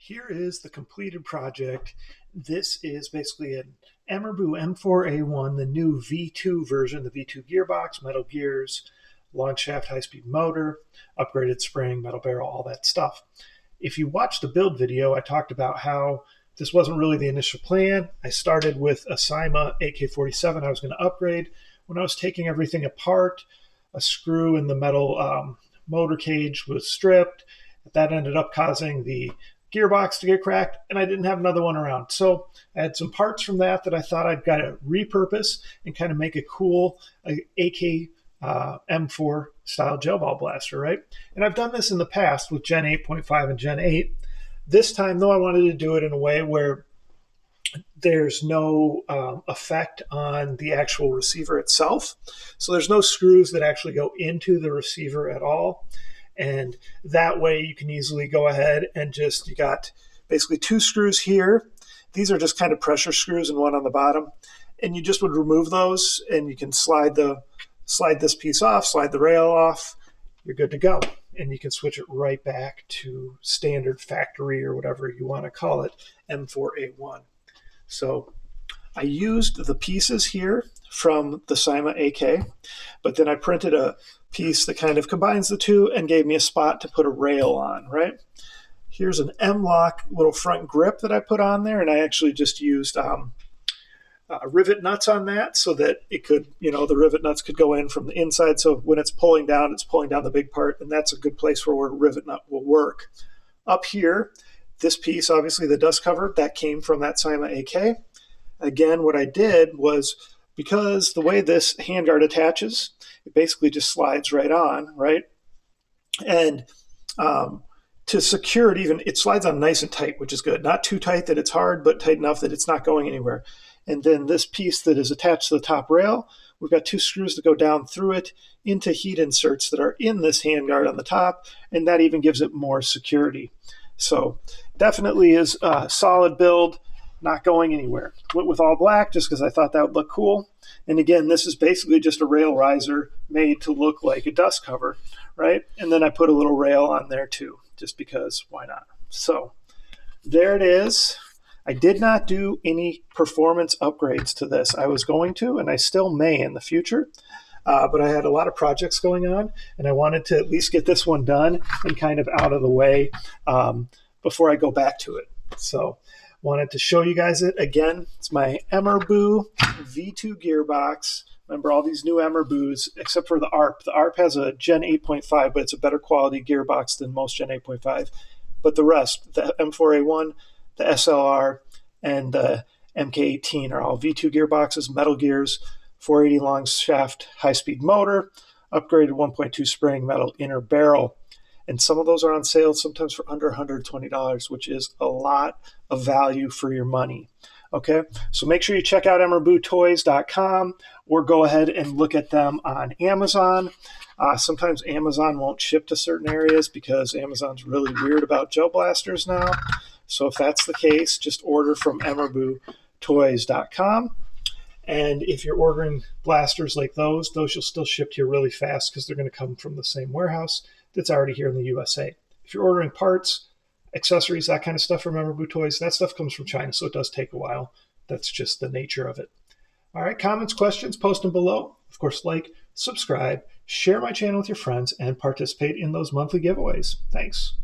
Here is the completed project. This is basically an EMERBU M4A1, the new V2 version, the V2 gearbox, metal gears, long shaft high-speed motor, upgraded spring, metal barrel, all that stuff. If you watch the build video, I talked about how this wasn't really the initial plan. I started with a CYMA AK-47 I was going to upgrade. When I was taking everything apart, a screw in the metal motor cage was stripped. That ended up causing the gearbox to get cracked, and I didn't have another one around. So I had some parts from that I thought I'd got to repurpose and kind of make a cool AK M4 style gel ball blaster, right? And I've done this in the past with Gen 8.5 and Gen 8. This time, though, I wanted to do it in a way where there's no effect on the actual receiver itself. So there's no screws that actually go into the receiver at all. And that way you can easily go ahead and you got basically two screws here. These are just kind of pressure screws and one on the bottom. And you just would remove those and you can slide this piece off, slide the rail off. You're good to go. And you can switch it right back to standard factory or whatever you want to call it, M4A1. So I used the pieces here from the CYMA AK, but then I printed a piece that kind of combines the two and gave me a spot to put a rail on, right? Here's an M-lock little front grip that I put on there, and I actually just used rivet nuts on that so that it could, the rivet nuts could go in from the inside. So when it's pulling down the big part, and that's a good place where a rivet nut will work. Up here, this piece, obviously the dust cover, that came from that CYMA AK. Again, what I did was, because the way this handguard attaches, it basically just slides right on, right? And to secure it it slides on nice and tight, which is good. Not too tight that it's hard, but tight enough that it's not going anywhere. And then this piece that is attached to the top rail, we've got two screws that go down through it into heat inserts that are in this handguard on the top, and that even gives it more security. So definitely is a solid build, not going anywhere. Went with all black just because I thought that would look cool. And again, this is basically just a rail riser made to look like a dust cover, right? And then I put a little rail on there too, just because why not? So there it is. I did not do any performance upgrades to this. I was going to, and I still may in the future, but I had a lot of projects going on, and I wanted to at least get this one done and kind of out of the way before I go back to it. So wanted to show you guys it. Again, it's my EMERBU V2 gearbox. Remember all these new EMERBUs, except for the ARP. The ARP has a Gen 8.5, but it's a better quality gearbox than most Gen 8.5. But the rest, the M4A1, the SLR, and the MK18 are all V2 gearboxes, metal gears, 480 long shaft high-speed motor, upgraded 1.2 spring metal inner barrel. And some of those are on sale sometimes for under $120, which is a lot of value for your money. Okay, so make sure you check out EMERBUtoys.com or go ahead and look at them on Amazon. Sometimes Amazon won't ship to certain areas because Amazon's really weird about gel blasters now. So if that's the case, just order from EMERBUtoys.com. And if you're ordering blasters like those you'll still ship to you really fast because they're going to come from the same warehouse that's already here in the USA. If you're ordering parts, accessories, that kind of stuff from EMERBU Toys, that stuff comes from China, so it does take a while. That's just the nature of it. All right, comments, questions, post them below. Of course, like, subscribe, share my channel with your friends, and participate in those monthly giveaways. Thanks.